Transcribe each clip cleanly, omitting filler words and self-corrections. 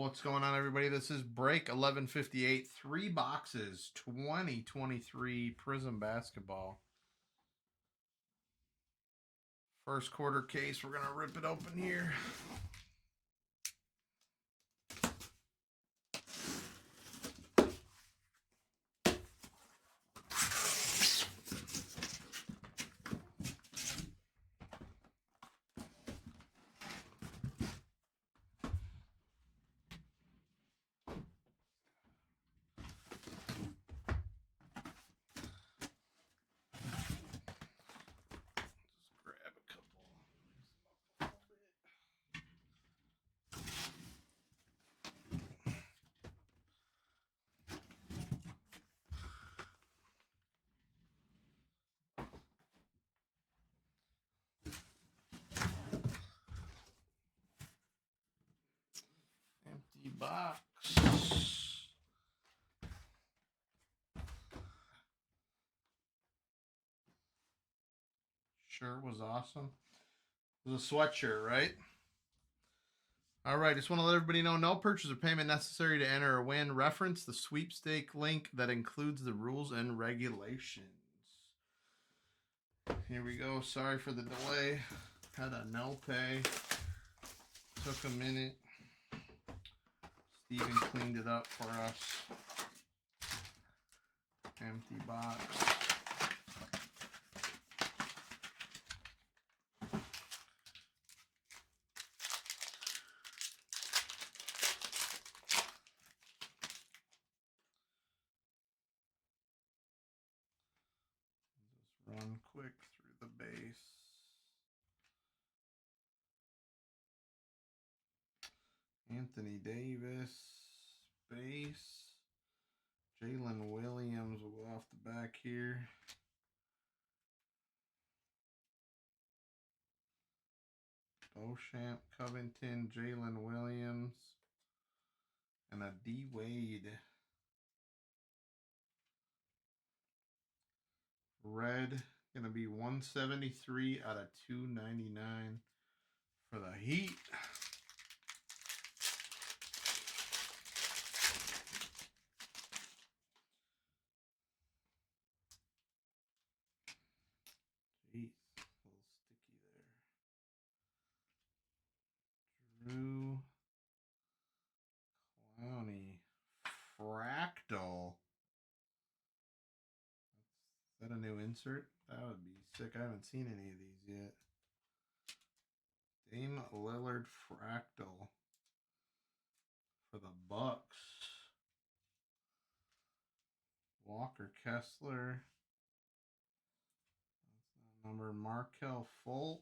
What's going on, everybody? This is break 1158. 3 boxes, 2023 Prizm basketball. First quarter case. We're going to rip it open here. Grab a couple. Empty box. Sure was awesome. It was a sweatshirt, right? All right, just want to let everybody know, no purchase or payment necessary to enter or win. Reference the sweepstake link that includes the rules and regulations. Here we go. Sorry for the delay. Had a no pay. Took a minute. Steven cleaned it up for us. Empty box. Just run quick through the base. Anthony Davis, base. Jalen Williams will go off the back here. Beauchamp, Covington, Jalen Williams, and a D Wade. Red, gonna be 173 out of 299 for the Heat. Jeez, a little sticky there. Drew Clowney, Fractal. Is that a new insert? That would be sick. I haven't seen any of these yet. Dame Lillard Fractal for the Bucks. Walker Kessler. That's not number. Markel Fultz.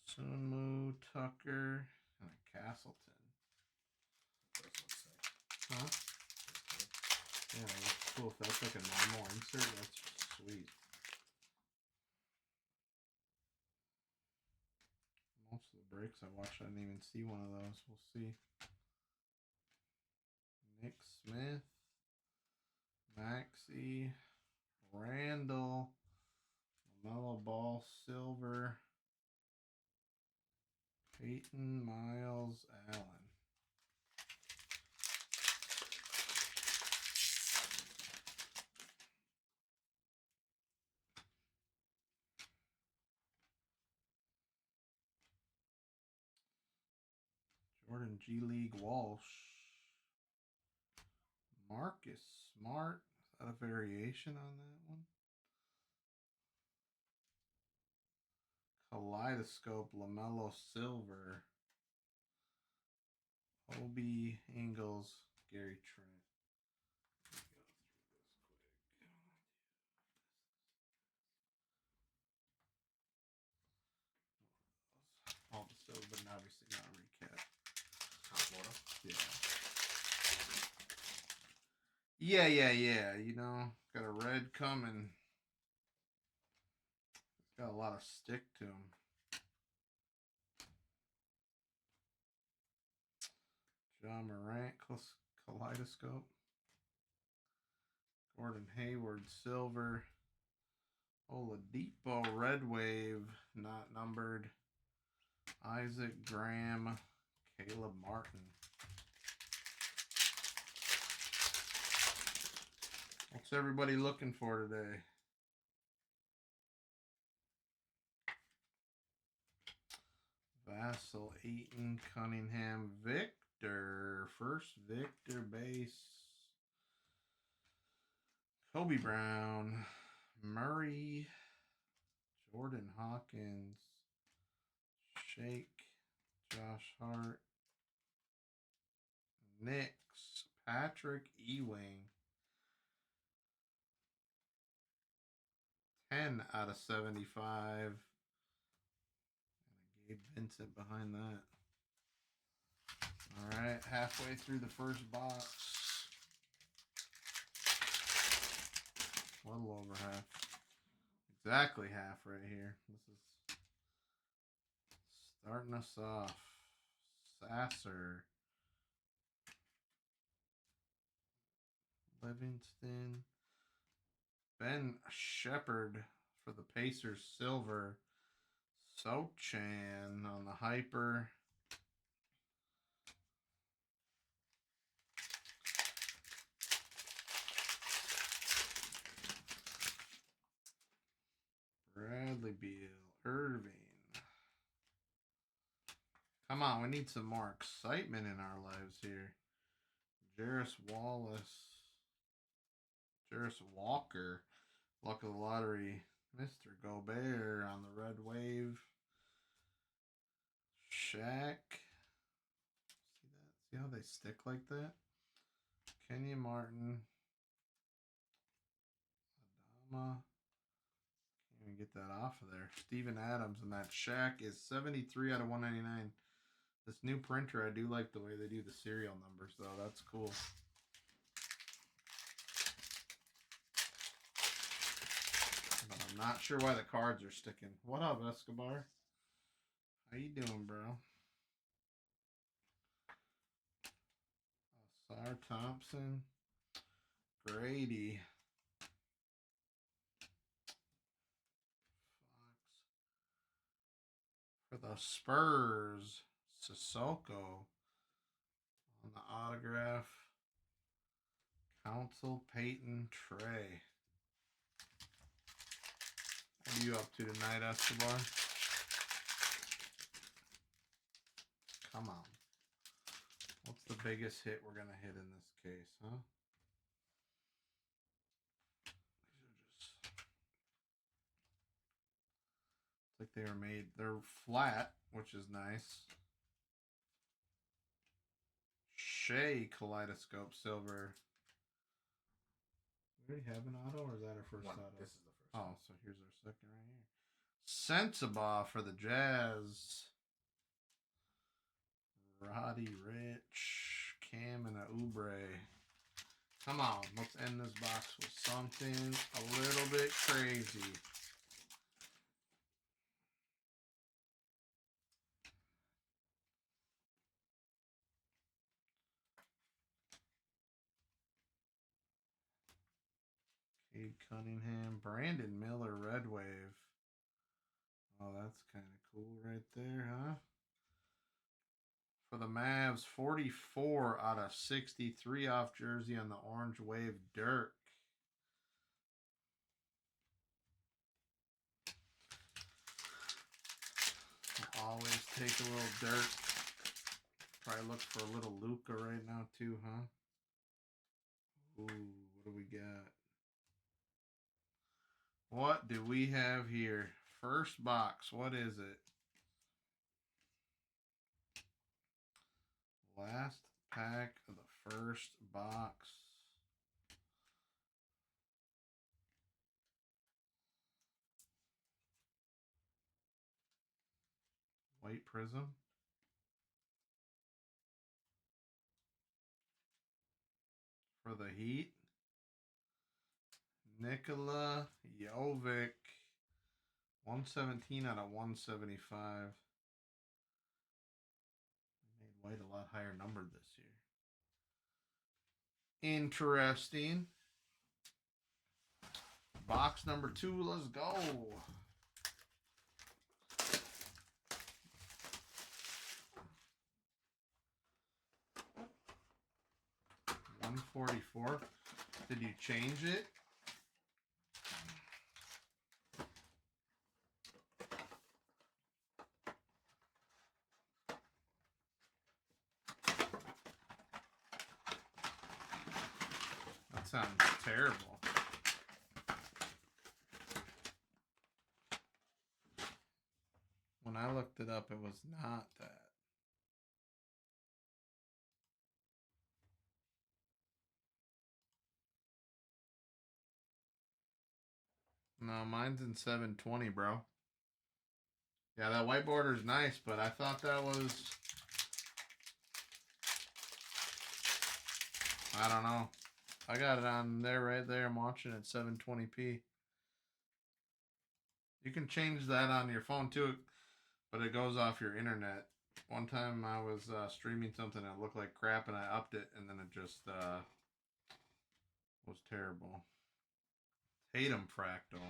Sunmu, Tucker, and a Castleton. Huh? Yeah, that's cool. If that's like a normal insert, that's sweet. Most of the breaks I watched, I didn't even see one of those. We'll see. Nick Smith, Maxey, Randall, LaMelo Ball, Silver, Peyton, Miles, Allen. Jordan G League Walsh. Marcus Smart. Is that a variation on that one? Kaleidoscope LaMelo Silver. Obi Ingles, Gary Trent. All the silver, but obviously not recap. Yeah. You know, got a red coming. It's got a lot of stick to him. John Morant, Kaleidoscope. Gordon Hayward, Silver. Oladipo, Red Wave, not numbered. Isaac Graham, Caleb Martin. What's everybody looking for today? Vassell, Ayton, Cunningham, Victor. First Victor base. Kobe Brown, Murray, Jordan Hawkins, Shake, Josh Hart, Knicks, Patrick Ewing. 10 out of 75. And Gabe Vincent behind that. All right, halfway through the first box. A little over half. Exactly half right here. This is starting us off. Sasser. Livingston. Ben Shepard for the Pacers silver. Sochan on the hyper. Bradley Beal, Irving. Come on, we need some more excitement in our lives here. Jarris Wallace. Jarris Walker. Luck of the lottery. Mr. Gobert on the red wave. Shaq. See that? See how they stick like that? Kenyon Martin. Adama. Can't even get that off of there. Steven Adams, and that Shaq is 73 out of 199. This new printer, I do like the way they do the serial numbers, though. That's cool. But I'm not sure why the cards are sticking. What up, Escobar? How you doing, bro? Sar Thompson. Grady. For the Spurs, Sissoko on the autograph. Council Peyton Trey. What are you up to tonight, Escobar? Come on. What's the biggest hit we're going to hit in this case, huh? It's like they are made, they're flat, which is nice. Shea Kaleidoscope Silver. We already have an auto, or is that our first auto? This is the first. Oh, so here's our second right here. Sensabaugh for the Jazz. Roddy Rich. Cam and Oubre. Come on, let's end this box with something a little bit crazy. Cade Cunningham, Brandon Miller, Red Wave. Oh, that's kind of cool right there, huh? For the Mavs, 44 out of 63 off jersey on the Orange Wave, Dirk. I'll always take a little Dirk. Probably look for a little Luka right now too, huh? Ooh, what do we got? What do we have here? First box, what is it? Last pack of the first box. White Prizm. For the Heat, Nikola Jovic. 117 out of 175. Made White a lot higher numbered this year. Interesting. Box number 2, let's go. 144. Did you change it? That sounds terrible. When I looked it up, it was not that. No, mine's in 720, bro. Yeah, that white border is nice, but I thought that was... I don't know. I got it on there right there. I'm watching it 720p. You can change that on your phone too, but it goes off your internet. One time I was streaming something that looked like crap and I upped it and then it just was terrible. Tatum Fractal.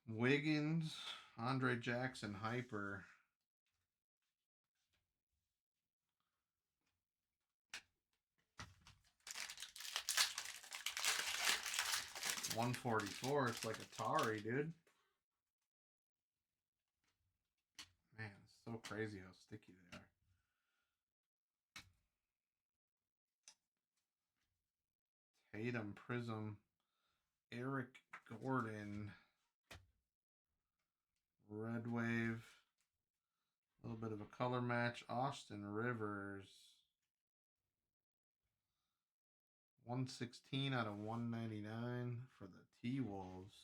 Wiggins, Andre Jackson, Hyper. $144. It's like Atari, dude. Man, it's so crazy how sticky they are. Tatum, Prizm, Eric Gordon, Red Wave, a little bit of a color match, Austin Rivers, 116 out of 199 for the T-Wolves.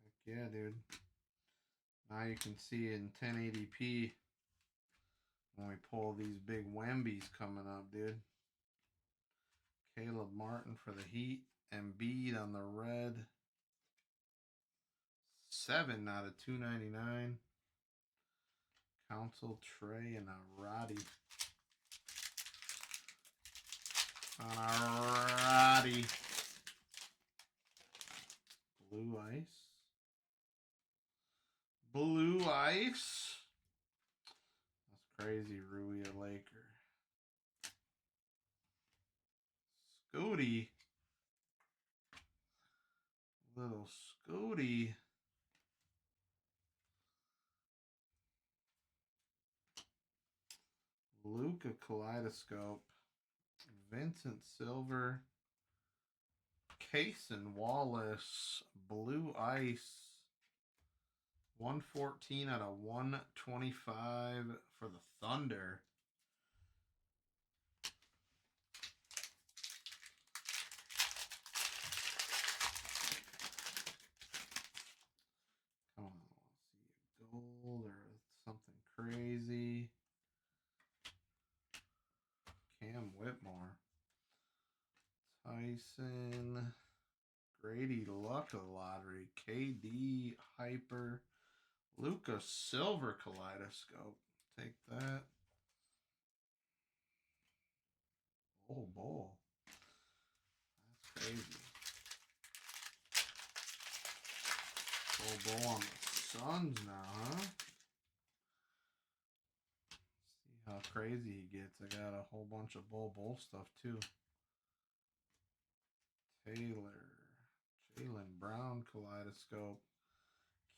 Heck yeah, dude. Now you can see in 1080p when we pull these big Wembies coming up, dude. Caleb Martin for the Heat. Embiid on the red. 7 out of 299. Council, Trey, and a Roddy. On a Roddy. Blue Ice. Blue Ice. That's crazy, Rui a Laker. Scooty. Little Scooty. Luka Kaleidoscope. Vincent Silver. Cason Wallace. Blue Ice. 114 out of 125 for the Thunder. Come on, let's see a gold or something crazy. Cam Whitmore. Tyson. Grady Luck of the lottery. KD Hyper. Luka Silver Kaleidoscope. Take that. Oh, bull. That's crazy. Bull on the Suns now, huh? See how crazy he gets. I got a whole bunch of bull stuff too. Taylor. Jaylen Brown Kaleidoscope.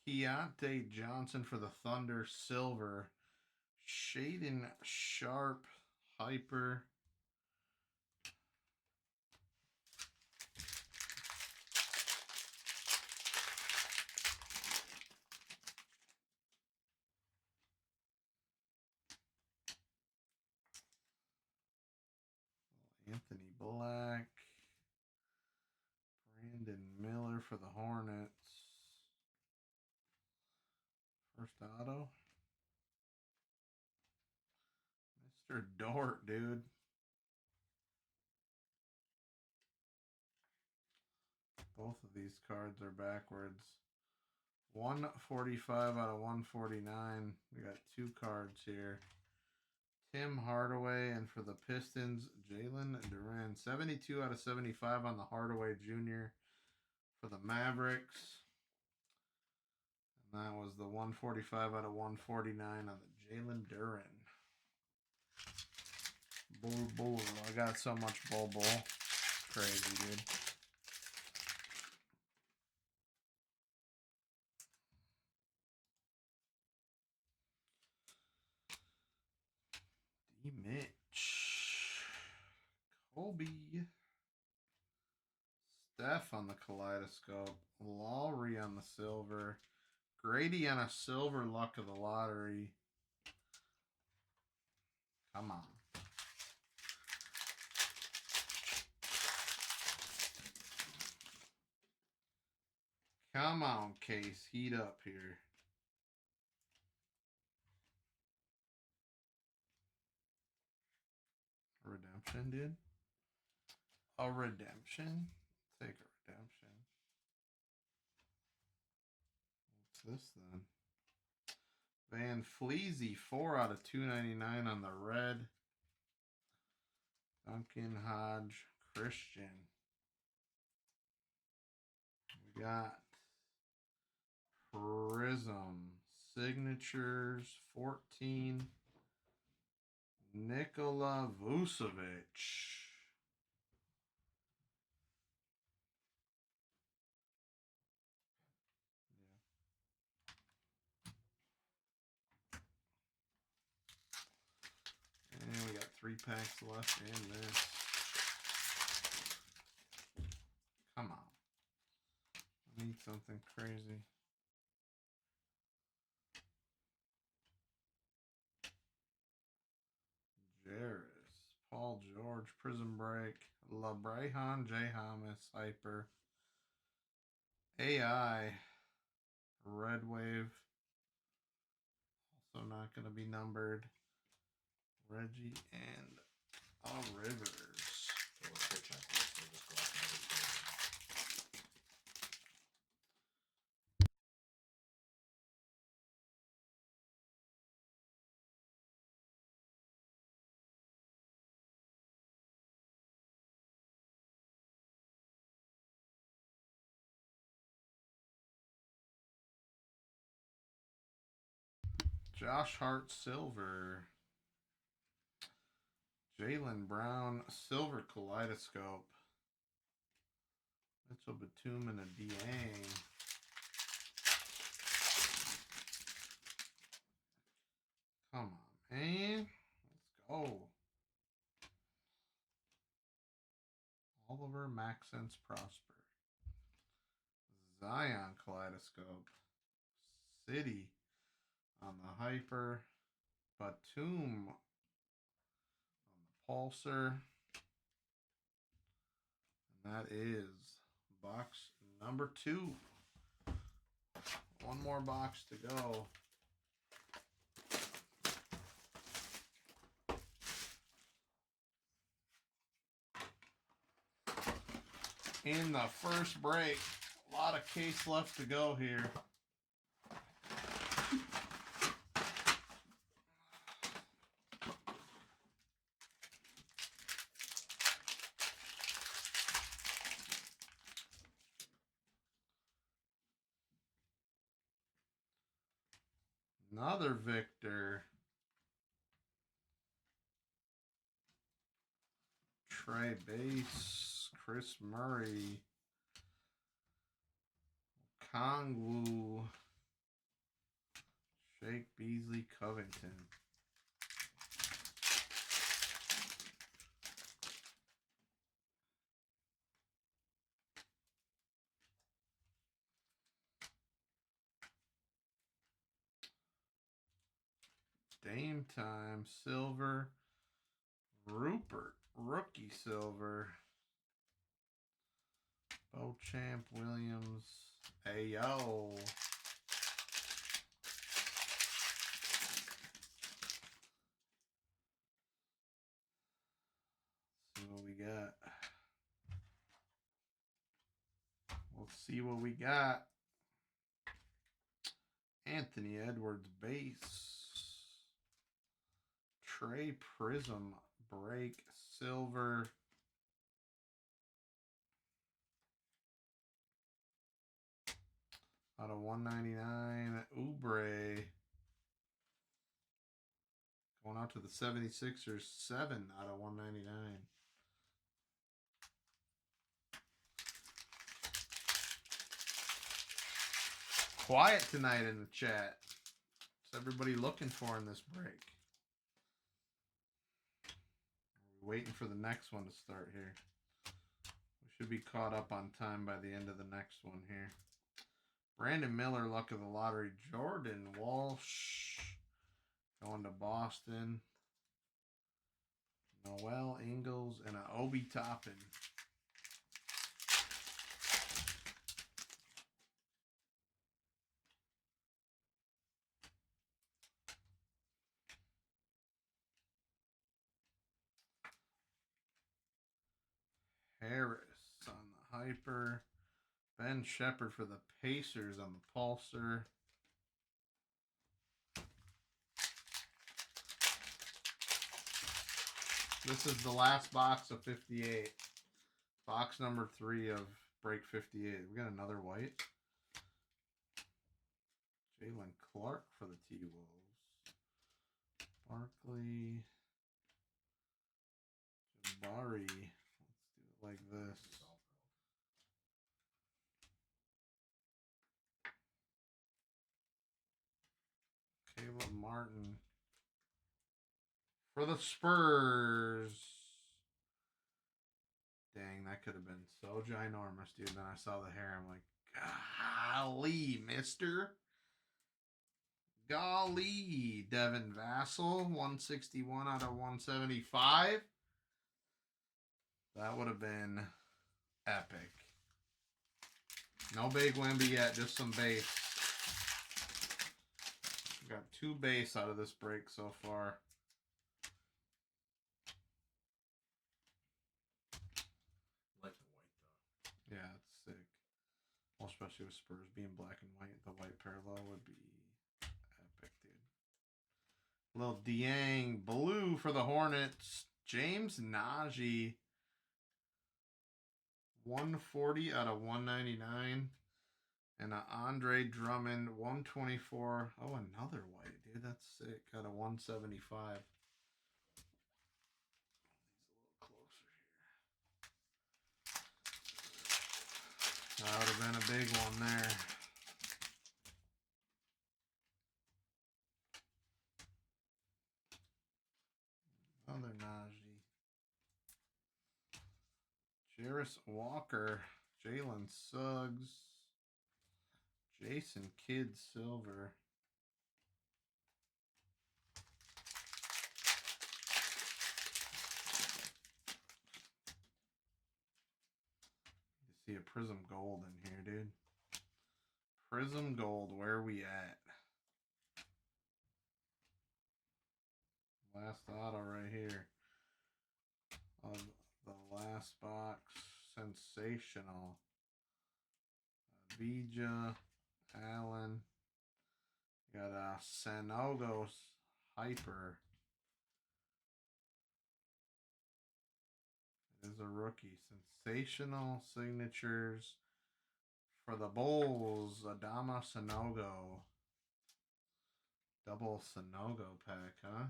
Keontae Johnson for the Thunder, silver. Shaden Sharp, hyper. Anthony Black. Brandon Miller for the Hornets. First auto. Mr. Dort, dude. Both of these cards are backwards. 145 out of 149. We got two cards here. Tim Hardaway, and for the Pistons, Jalen Duren. 72 out of 75 on the Hardaway Jr. For the Mavericks. That was the 145 out of 149 on the Jalen Duren. Bull. I got so much bull. Crazy, dude. Mitch. Colby. Steph on the kaleidoscope. Lowry on the silver. Grady on a silver luck of the lottery. Come on. Come on, Case. Heat up here. A redemption, dude. A redemption? Take a redemption. What's this then? Van Fleezy, 4 out of 299 on the red. Duncan Hodge, Christian. We got Prizm, Signatures, 14. Nikola Vucevic. And we got 3 packs left in this. Come on. I need something crazy. Jarris, Paul George, Prizm Break, LeBron, J. Hamas, Hyper, AI, Red Wave, also not going to be numbered, Reggie, and Rivers. Josh Hart, silver. Jaylen Brown, silver kaleidoscope. Mitchell Batum and a Dieng. Come on, man. Let's go. Oliver Maxence Prosper. Zion kaleidoscope. City on the Hyper. Batum on the Pulsar. And that is box number 2. One more box to go. In the first break, a lot of case left to go here. Another Victor. Trey Base. Chris Murray. Kongwu. Shake Beasley Covington. Dame time. Silver. Rupert. Rookie silver. Beauchamp Williams. Ayo. See what we got. Let's see what we got. Anthony Edwards base. Trey Prizm break silver. Out of 199, Oubre. Going out to the 76ers, 7 out of 199. Quiet tonight in the chat. What's everybody looking for in this break? We're waiting for the next one to start here. We should be caught up on time by the end of the next one here. Brandon Miller, luck of the lottery. Jordan Walsh going to Boston. Noel Ingles and an Obi Toppin. Harris on the Hyper. Ben Shepherd for the Pacers on the Pulsar. This is the last box of 58. Box number 3 of break 58. We got another white. Jalen Clark for the T-Wolves. Barkley. Jabari. Let's do it like this. Caleb Martin for the Spurs. Dang, that could have been so ginormous, dude. Then I saw the hair. I'm like, golly, mister. Golly. Devin Vassell, 161 out of 175. That would have been epic. No big Wemby yet, just some base. Got 2 base out of this break so far. Like the white though. Yeah, it's sick. Well, especially with Spurs being black and white, the white parallel would be epic, dude. Little Diang blue for the Hornets. James Najee. 140 out of 199. And an Andre Drummond, 124. Oh, another white, dude. That's sick. Out of 175. He's a little closer here. That would have been a big one there. Another Najee. Jarris Walker. Jalen Suggs. Jason Kidd Silver. You see a Prizm Gold in here, dude. Prizm Gold, where are we at? Last auto right here. Of the last box. Sensational. Bija. Allen. Got a Sanogos Hyper. It is a rookie. Sensational signatures for the Bulls. Adama Sanogo. Double Sanogo pack, huh?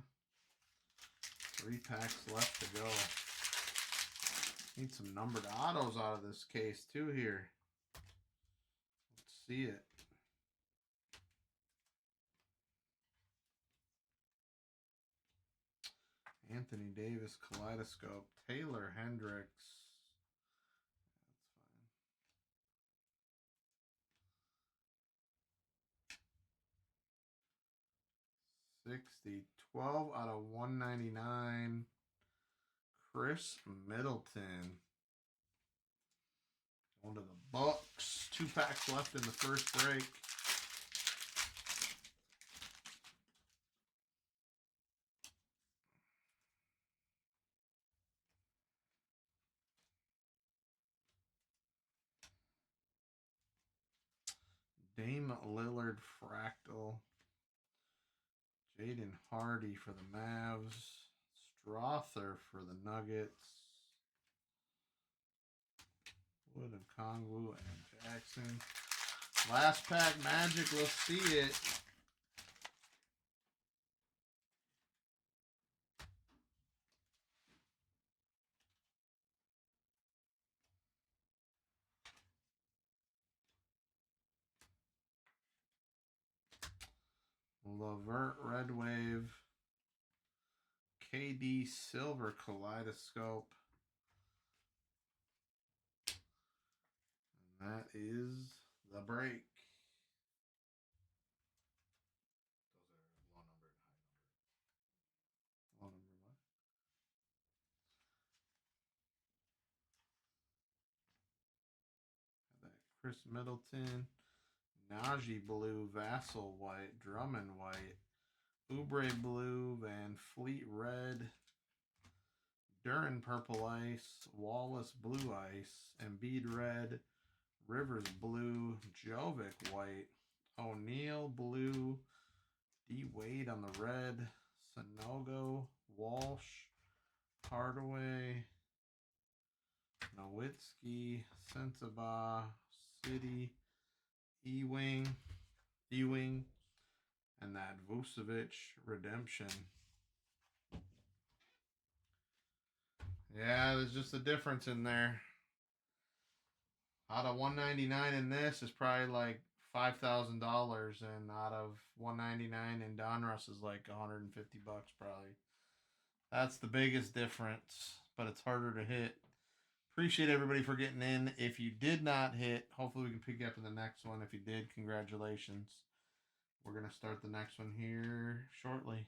3 packs left to go. Need some numbered autos out of this case too here. Let's see it. Anthony Davis Kaleidoscope. Taylor Hendricks. That's fine. 60. 12 out of 199. Chris Middleton. Going to the Bucks. 2 packs left in the first break. Dame Lillard Fractal. Jaden Hardy for the Mavs. Strother for the Nuggets. Wood and Kongwu and Jackson. Last pack magic. Let's see it. Levert Red Wave. KD Silver Kaleidoscope. And that is the break. Those are low number and high number. Low number what? That Chris Middleton. Najee Blue. Vassal White. Drummond White. Oubre Blue. Van Fleet Red. Duran Purple Ice. Wallace Blue Ice. Embiid Red. Rivers Blue. Jovic White. O'Neal Blue. D. Wade on the red. Sanogo. Walsh. Hardaway. Nowitzki. Sensabaugh. City. Ewing. And that Vucevic Redemption. Yeah, there's just a difference in there. Out of $199 in this is probably like $5,000, and out of $199 in Donruss is like $150 probably. That's the biggest difference, but it's harder to hit. Appreciate everybody for getting in. If you did not hit, hopefully we can pick you up in the next one. If you did, congratulations. We're going to start the next one here shortly.